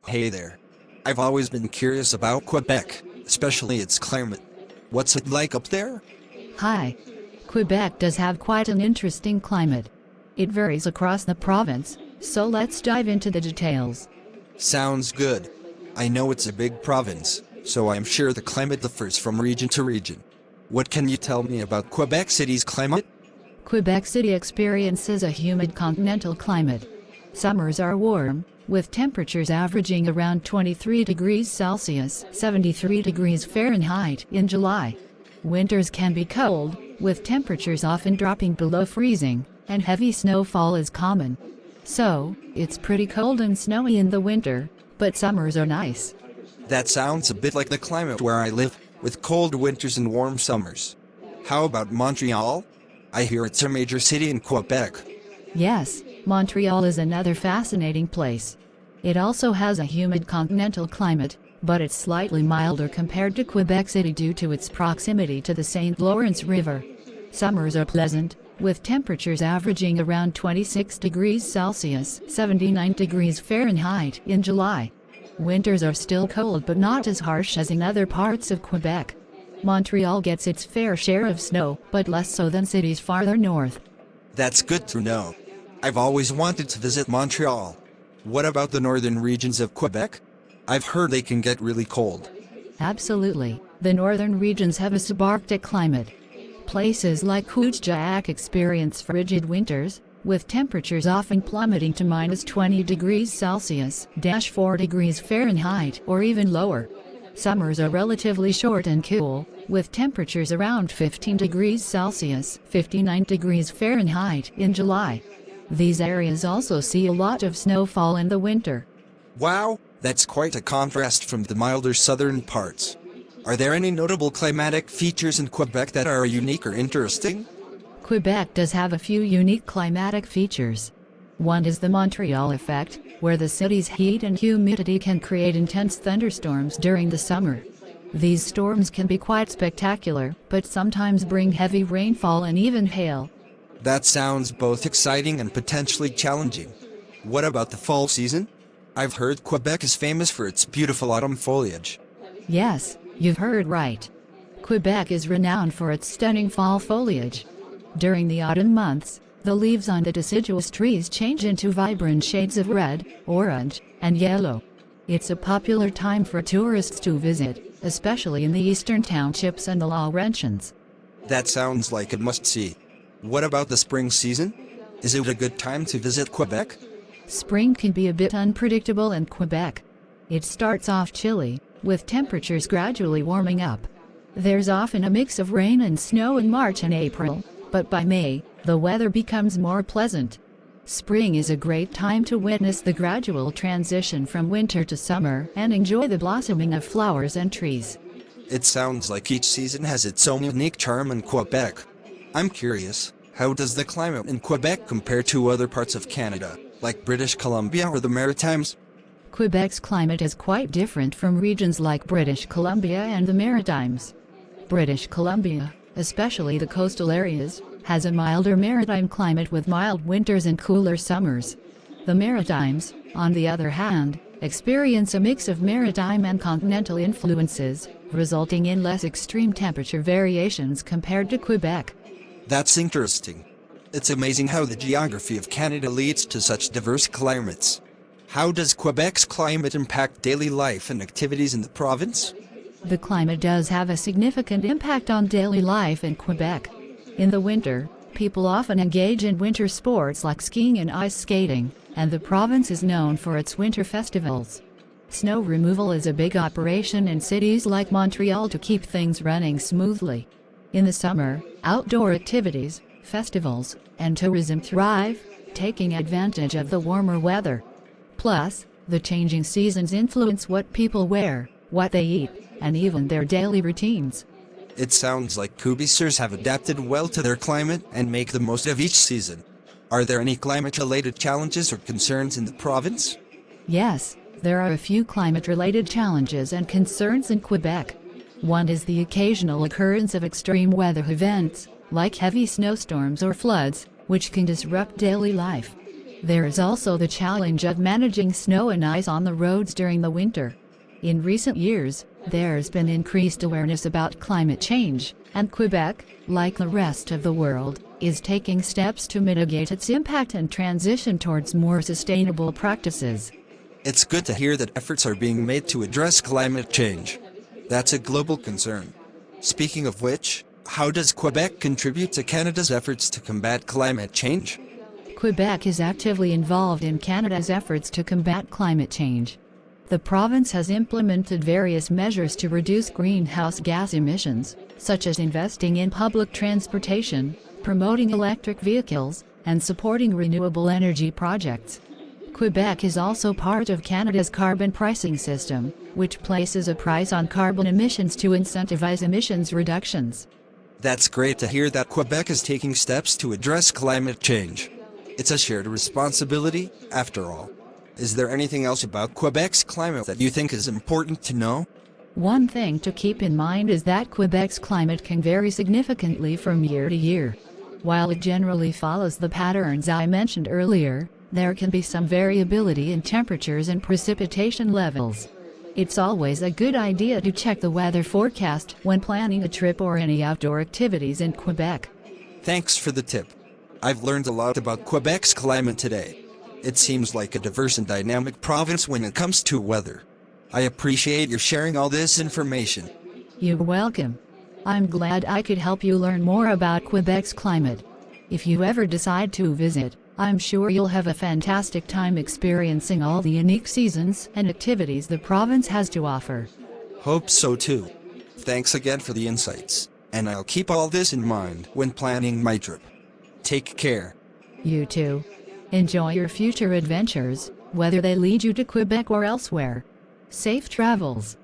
Hey there. I've always been curious about Quebec, especially its climate. What's it like up there? Hi. Quebec does have quite an interesting climate. It varies across the province, so let's dive into the details. Sounds good. I know it's a big province, so I'm sure the climate differs from region to region. What can you tell me about Quebec City's climate? Quebec City experiences a humid continental climate. Summers are warm, with temperatures averaging around 23 degrees Celsius (73 degrees Fahrenheit) in July. Winters can be cold, with temperatures often dropping below freezing, and heavy snowfall is common. So, it's pretty cold and snowy in the winter, but summers are nice. That sounds a bit like the climate where I live, with cold winters and warm summers. How about Montreal? I hear it's a major city in Quebec. Yes, Montreal is another fascinating place. It also has a humid continental climate, but it's slightly milder compared to Quebec City due to its proximity to the St. Lawrence River. Summers are pleasant, with temperatures averaging around 26 degrees Celsius (79 degrees Fahrenheit) in July. Winters are still cold but not as harsh as in other parts of Quebec. Montreal gets its fair share of snow, but less so than cities farther north. That's good to know. I've always wanted to visit Montreal. What about the northern regions of Quebec? I've heard they can get really cold. Absolutely. The northern regions have a subarctic climate. Places like Quebec experience frigid winters, with temperatures often plummeting to minus 20 degrees Celsius (4 degrees Fahrenheit) or even lower. Summers are relatively short and cool, with temperatures around 15 degrees Celsius (59 degrees Fahrenheit) in July. These areas also see a lot of snowfall in the winter. Wow, that's quite a contrast from the milder southern parts. Are there any notable climatic features in Quebec that are unique or interesting? Quebec does have a few unique climatic features. One is the Montreal effect, where the city's heat and humidity can create intense thunderstorms during the summer. These storms can be quite spectacular, but sometimes bring heavy rainfall and even hail. That sounds both exciting and potentially challenging. What about the fall season? I've heard Quebec is famous for its beautiful autumn foliage. Yes, you've heard right. Quebec is renowned for its stunning fall foliage. During the autumn months, the leaves on the deciduous trees change into vibrant shades of red, orange, and yellow. It's a popular time for tourists to visit, especially in the eastern townships and the Laurentians. That sounds like a must-see. What about the spring season? Is it a good time to visit Quebec? Spring can be a bit unpredictable in Quebec. It starts off chilly, with temperatures gradually warming up. There's often a mix of rain and snow in March and April, but by May, the weather becomes more pleasant. Spring is a great time to witness the gradual transition from winter to summer and enjoy the blossoming of flowers and trees. It sounds like each season has its own unique charm in Quebec. I'm curious, how does the climate in Quebec compare to other parts of Canada, like British Columbia or the Maritimes? Quebec's climate is quite different from regions like British Columbia and the Maritimes. British Columbia, especially the coastal areas, has a milder maritime climate with mild winters and cooler summers. The Maritimes, on the other hand, experience a mix of maritime and continental influences, resulting in less extreme temperature variations compared to Quebec. That's interesting. It's amazing how the geography of Canada leads to such diverse climates. How does Quebec's climate impact daily life and activities in the province? The climate does have a significant impact on daily life in Quebec. In the winter, people often engage in winter sports like skiing and ice skating, and the province is known for its winter festivals. Snow removal is a big operation in cities like Montreal to keep things running smoothly. In the summer, outdoor activities, festivals, and tourism thrive, taking advantage of the warmer weather. Plus, the changing seasons influence what people wear, what they eat, and even their daily routines. It sounds like Quebecers have adapted well to their climate and make the most of each season. Are there any climate-related challenges or concerns in the province? Yes, there are a few climate-related challenges and concerns in Quebec. One is the occasional occurrence of extreme weather events, like heavy snowstorms or floods, which can disrupt daily life. There is also the challenge of managing snow and ice on the roads during the winter. In recent years, there's been increased awareness about climate change, and Quebec, like the rest of the world, is taking steps to mitigate its impact and transition towards more sustainable practices. It's good to hear that efforts are being made to address climate change. That's a global concern. Speaking of which, how does Quebec contribute to Canada's efforts to combat climate change? Quebec is actively involved in Canada's efforts to combat climate change. The province has implemented various measures to reduce greenhouse gas emissions, such as investing in public transportation, promoting electric vehicles, and supporting renewable energy projects. Quebec is also part of Canada's carbon pricing system, which places a price on carbon emissions to incentivize emissions reductions. That's great to hear that Quebec is taking steps to address climate change. It's a shared responsibility, after all. Is there anything else about Quebec's climate that you think is important to know? One thing to keep in mind is that Quebec's climate can vary significantly from year to year. While it generally follows the patterns I mentioned earlier, there can be some variability in temperatures and precipitation levels. It's always a good idea to check the weather forecast when planning a trip or any outdoor activities in Quebec. Thanks for the tip. I've learned a lot about Quebec's climate today. It seems like a diverse and dynamic province when it comes to weather. I appreciate your sharing all this information. You're welcome. I'm glad I could help you learn more about Quebec's climate. If you ever decide to visit, I'm sure you'll have a fantastic time experiencing all the unique seasons and activities the province has to offer. Hope so too. Thanks again for the insights, and I'll keep all this in mind when planning my trip. Take care. You too. Enjoy your future adventures, whether they lead you to Quebec or elsewhere. Safe travels.